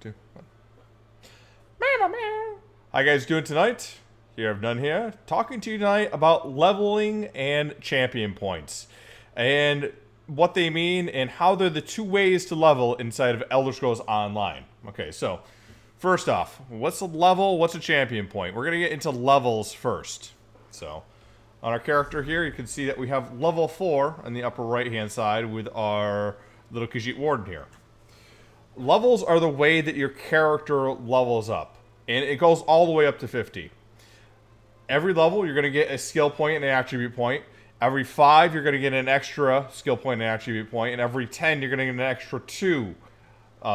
2, 1. How you guys doing tonight? Here, I've done here, talking to you tonight about leveling and champion points, and what they mean and how they're the two ways to level inside of Elder Scrolls Online. Okay, so first off, what's a level? What's a champion point? We're gonna get into levels first. So on our character here, you can see that we have level 4 on the upper right-hand side with our little Khajiit Warden here. Levels are the way that your character levels up, and it goes all the way up to 50. Every level, you're going to get a skill point and an attribute point. Every 5, you're going to get an extra skill point and attribute point. And every 10, you're going to get an extra 2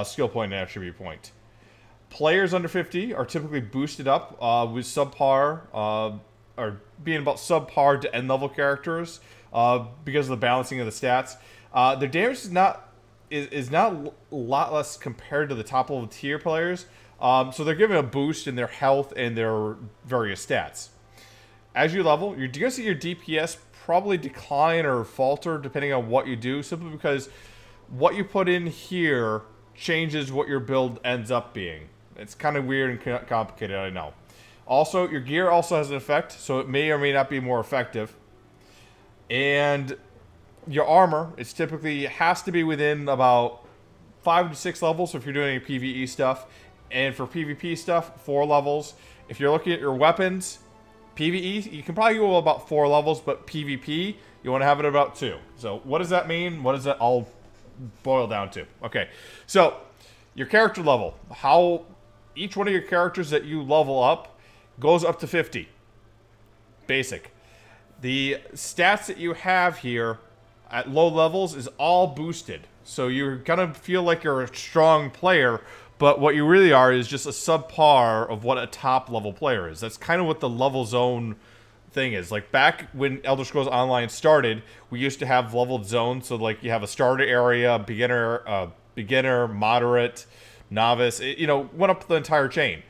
skill point and attribute point. Players under 50 are typically boosted up with subpar, or being about subpar to end level characters because of the balancing of the stats. Their damage is not a lot less compared to the top level tier players. So they're given a boost in their health and their various stats. As you level, you're going to see your DPS probably decline or falter depending on what you do, simply because what you put in here changes what your build ends up being. It's kind of weird and complicated, I know. Also, your gear also has an effect, so it may or may not be more effective. And your armor, it's typically has to be within about 5 to 6 levels, so if you're doing any PvE stuff. And for PvP stuff, 4 levels. If you're looking at your weapons, PvE, you can probably go about 4 levels, but PvP, you want to have it about 2. So what does that mean? What does that all boil down to? Okay, so your character level. How each one of your characters that you level up goes up to 50. Basic. The stats that you have here at low levels is all boosted. So you're going to feel like you're a strong player, but what you really are is just a subpar of what a top level player is. That's kind of what the level zone thing is. Like back when Elder Scrolls Online started, we used to have leveled zones. So like you have a starter area, beginner, moderate, novice. It, you know, went up the entire chain.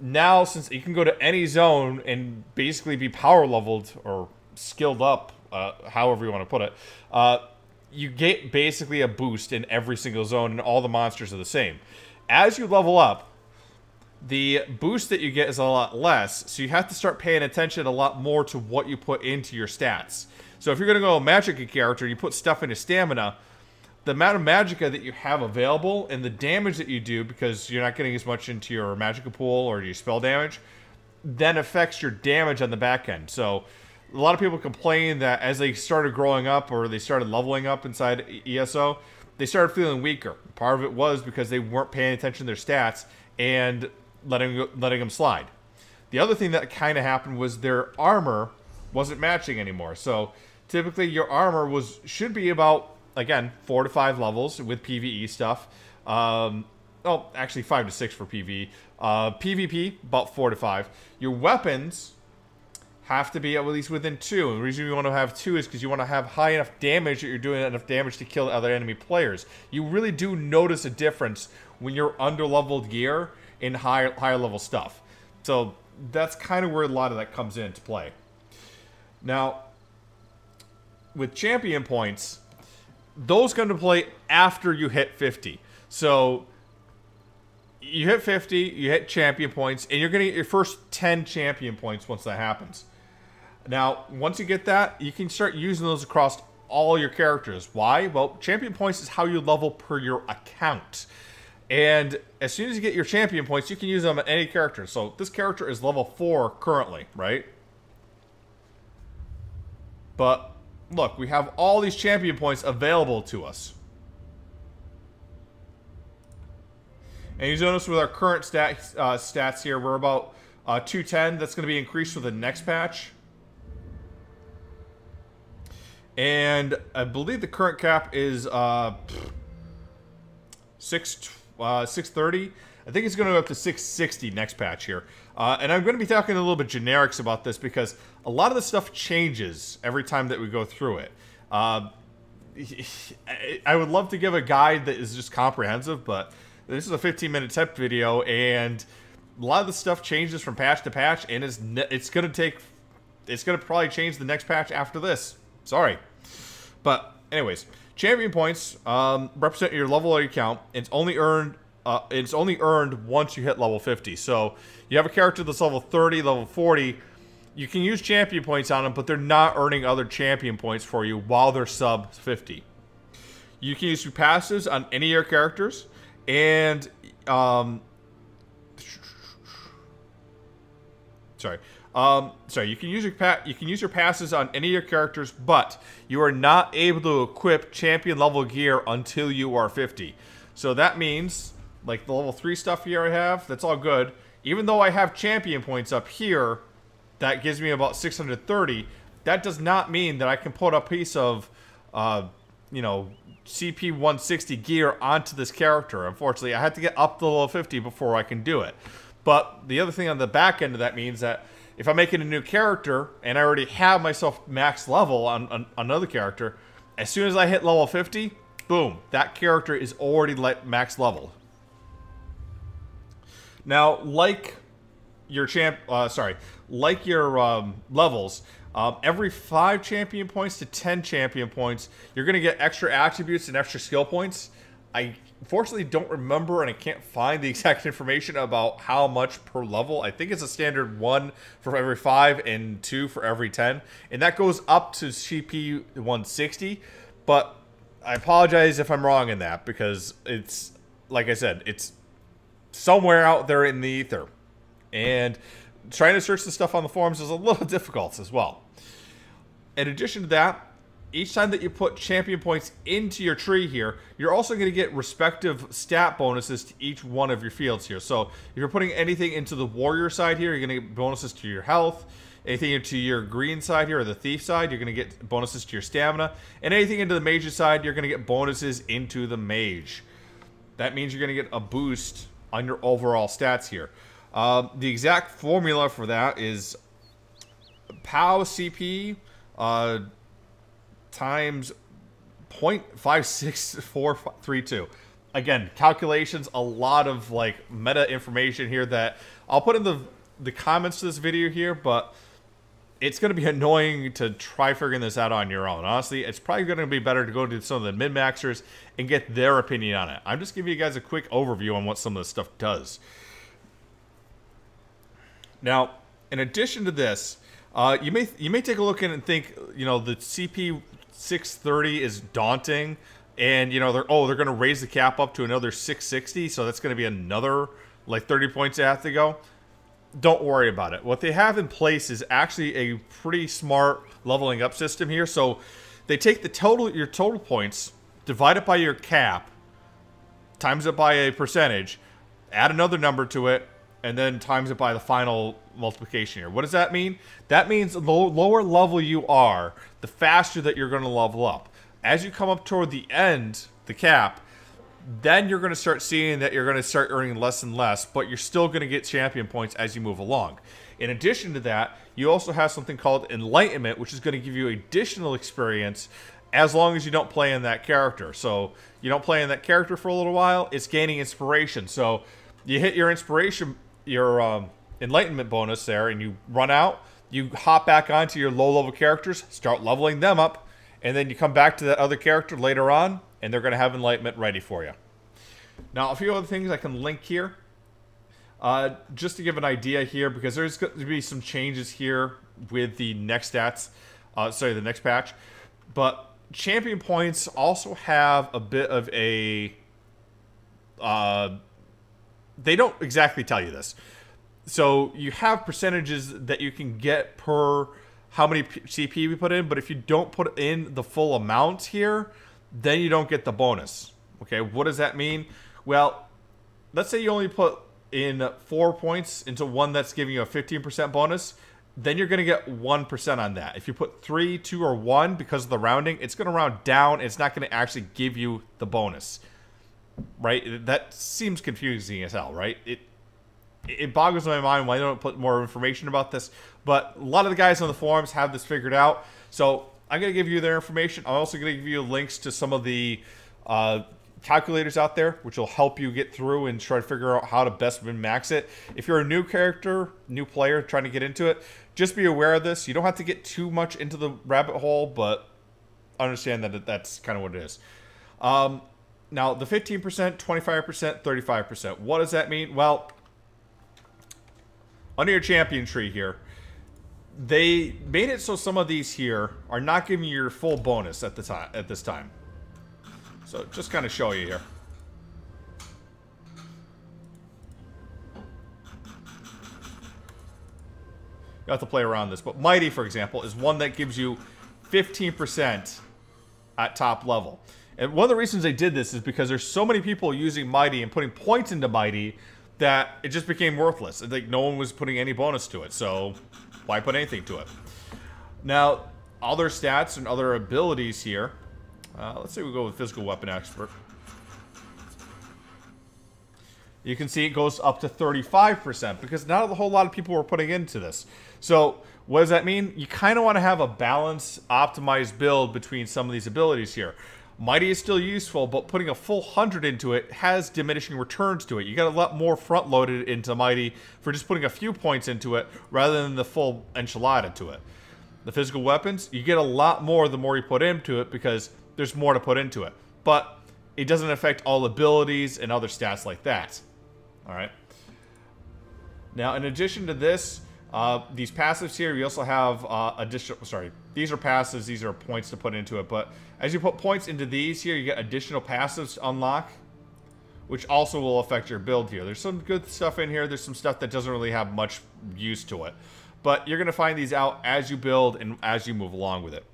Now, since you can go to any zone and basically be power leveled or skilled up, however you want to put it, you get basically a boost in every single zone, and all the monsters are the same. As you level up, the boost that you get is a lot less, so you have to start paying attention a lot more to what you put into your stats. So if you're going to go a Magicka character, you put stuff into stamina, the amount of Magicka that you have available and the damage that you do, because you're not getting as much into your Magicka pool or your spell damage, then affects your damage on the back end. So a lot of people complain that as they started growing up or they started leveling up inside ESO, they started feeling weaker. Part of it was because they weren't paying attention to their stats and letting them slide. The other thing that kind of happened was their armor wasn't matching anymore. So typically your armor should be about, again, 4 to 5 levels with PvE stuff. Oh, actually 5 to 6 for PvE. PvP, about 4 to 5. Your weapons have to be at least within 2. And the reason you want to have 2 is because you want to have high enough damage that you're doing enough damage to kill other enemy players. You really do notice a difference when you're under-leveled gear in higher level stuff. So that's kind of where a lot of that comes into play. Now, with champion points, those come to play after you hit 50. So you hit 50, you hit champion points, and you're going to get your first 10 champion points once that happens. Now, once you get that, you can start using those across all your characters. Why? Well, champion points is how you level per your account. And as soon as you get your champion points, you can use them on any character. So this character is level 4 currently, right? But look, we have all these champion points available to us. And you notice with our current stats here, we're about 210. That's going to be increased with the next patch. And I believe the current cap is 630. I think it's going to go up to 660 next patch here. And I'm going to be talking a little bit generics about this because a lot of the stuff changes every time that we go through it. I would love to give a guide that is just comprehensive, but this is a 15-minute tech video, and a lot of the stuff changes from patch to patch, and it's going to probably change the next patch after this. Sorry. But anyways, champion points represent your level or your count. It's only earned it's only earned once you hit level 50. So you have a character that's level 30, level 40. You can use champion points on them, but they're not earning other champion points for you while they're sub 50. You can use your passives on any of your characters, and you can use your passes on any of your characters, but you are not able to equip champion level gear until you are 50. So that means, like the level 3 stuff here I have, that's all good. Even though I have champion points up here, that gives me about 630. That does not mean that I can put a piece of, you know, CP 160 gear onto this character. Unfortunately, I had to get up to level 50 before I can do it. But the other thing on the back end of that means that if I'm making a new character and I already have myself max level on another character, as soon as I hit level 50, boom, that character is already max level. Now, like your levels, every 5 champion points to 10 champion points, you're going to get extra attributes and extra skill points. I unfortunately don't remember, and I can't find the exact information about how much per level. I think it's a standard 1 for every 5 and 2 for every 10. And that goes up to CP 160. But I apologize if I'm wrong in that, because it's, like I said, it's somewhere out there in the ether. And trying to search the stuff on the forums is a little difficult as well. In addition to that, each time that you put champion points into your tree here, you're also going to get respective stat bonuses to each one of your fields here. So if you're putting anything into the warrior side here, you're going to get bonuses to your health. Anything into your green side here, or the thief side, you're going to get bonuses to your stamina. And anything into the mage side, you're going to get bonuses into the mage. That means you're going to get a boost on your overall stats here. The exact formula for that is POW CP times 0.56432. Again, calculations, a lot of like meta information here that I'll put in the comments to this video here, but it's going to be annoying to try figuring this out on your own. Honestly, it's probably going to be better to go to some of the min-maxers and get their opinion on it. I'm just giving you guys a quick overview on what some of this stuff does. Now, in addition to this, you may take a look in and think, you know, the CP 630 is daunting, and you know they're going to raise the cap up to another 660, so that's going to be another like 30 points I have to go. Don't worry about it. What they have in place is actually a pretty smart leveling up system here. So they take your total points, divide it by your cap, times it by a percentage, add another number to it, and then times it by the final multiplication here. What does that mean? That means the lower level you are, the faster that you're going to level up. As you come up toward the end, the cap, then you're going to start seeing that you're going to start earning less and less, but you're still going to get champion points as you move along. In addition to that, you also have something called Enlightenment, which is going to give you additional experience as long as you don't play in that character. So you don't play in that character for a little while, it's gaining inspiration. So you hit your inspiration, your Enlightenment bonus there, and you run out, you hop back onto your low-level characters, start leveling them up, and then you come back to that other character later on, and they're going to have Enlightenment ready for you. Now, a few other things I can link here, just to give an idea here, because there's going to be some changes here with the next stats, the next patch. But champion points also have a bit of a, they don't exactly tell you this. So you have percentages that you can get per how many CP we put in, but if you don't put in the full amount here, then you don't get the bonus. Okay, what does that mean? Well, let's say you only put in 4 points into one that's giving you a 15% bonus, then you're going to get 1% on that. If you put 3, 2, or 1, because of the rounding, it's going to round down. It's not going to actually give you the bonus. Right? That seems confusing as hell, right? It boggles my mind why they don't put more information about this. But a lot of the guys on the forums have this figured out. So I'm going to give you their information. I'm also going to give you links to some of the calculators out there, which will help you get through and try to figure out how to best min-max it. If you're a new character, new player trying to get into it, just be aware of this. You don't have to get too much into the rabbit hole, but understand that that's kind of what it is. Now, the 15%, 25%, 35%. What does that mean? Well, under your champion tree here, they made it so some of these here are not giving you your full bonus at this time. So just kind of show you here. You have to play around this, but Mighty, for example, is one that gives you 15% at top level. And one of the reasons they did this is because there's so many people using Mighty and putting points into Mighty that it just became worthless. Like, no one was putting any bonus to it, so why put anything to it? Now, other stats and other abilities here. Let's say we go with Physical Weapon Expert. You can see it goes up to 35% because not a whole lot of people were putting into this. So what does that mean? You kind of want to have a balanced, optimized build between some of these abilities here. Mighty is still useful, but putting a full 100 into it has diminishing returns to it. You got a lot more front-loaded into Mighty for just putting a few points into it rather than the full enchilada to it. The physical weapons, you get a lot more the more you put into it because there's more to put into it. But it doesn't affect all abilities and other stats like that. Alright. Now, in addition to this, these passives here, you also have additional... Sorry, these are passives, these are points to put into it. But as you put points into these here, you get additional passives to unlock, which also will affect your build here. There's some good stuff in here. There's some stuff that doesn't really have much use to it. But you're going to find these out as you build and as you move along with it.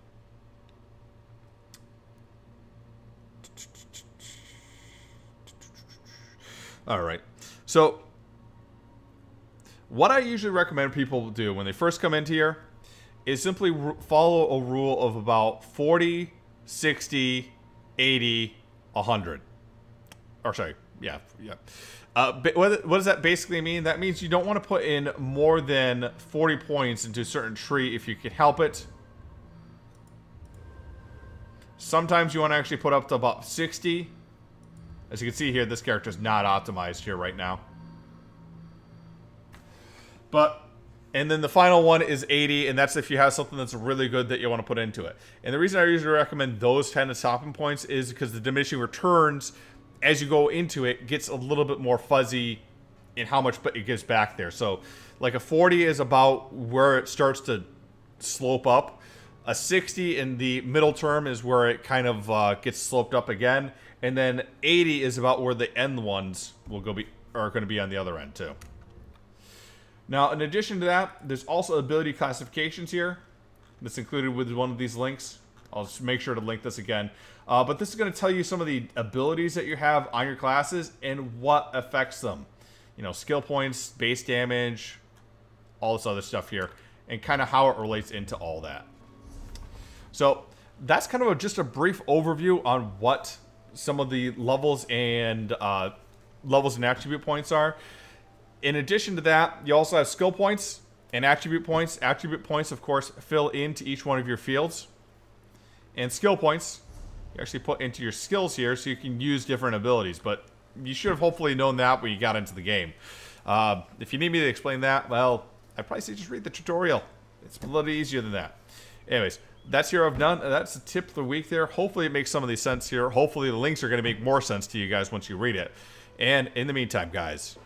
Alright. So, what I usually recommend people do when they first come into here is simply follow a rule of about 40, 60, 80, 100. Or sorry, yeah. What does that basically mean? That means you don't want to put in more than 40 points into a certain tree if you can help it. Sometimes you want to actually put up to about 60. As you can see here, this character is not optimized here right now. And then the final one is 80, and that's if you have something that's really good that you want to put into it. And the reason I usually recommend those 10 as stopping points is because the diminishing returns, as you go into it, gets a little bit more fuzzy in how much it gives back there. So, like a 40 is about where it starts to slope up. A 60 in the middle term is where it kind of gets sloped up again. And then 80 is about where the end ones are going to be on the other end, too. Now, in addition to that, there's also ability classifications here. That's included with one of these links. I'll just make sure to link this again. But this is going to tell you some of the abilities that you have on your classes and what affects them. You know, skill points, base damage, all this other stuff here. And kind of how it relates into all that. So, that's kind of just a brief overview on what some of the levels and attribute points are. In addition to that, you also have skill points and attribute points. Attribute points, of course, fill into each one of your fields. And skill points, you actually put into your skills here so you can use different abilities. But you should have hopefully known that when you got into the game. If you need me to explain that, well, I'd probably say just read the tutorial. It's a little easier than that. Anyways, that's Hero of None. That's the tip of the week there. Hopefully it makes some of these sense here. Hopefully the links are going to make more sense to you guys once you read it. And in the meantime, guys,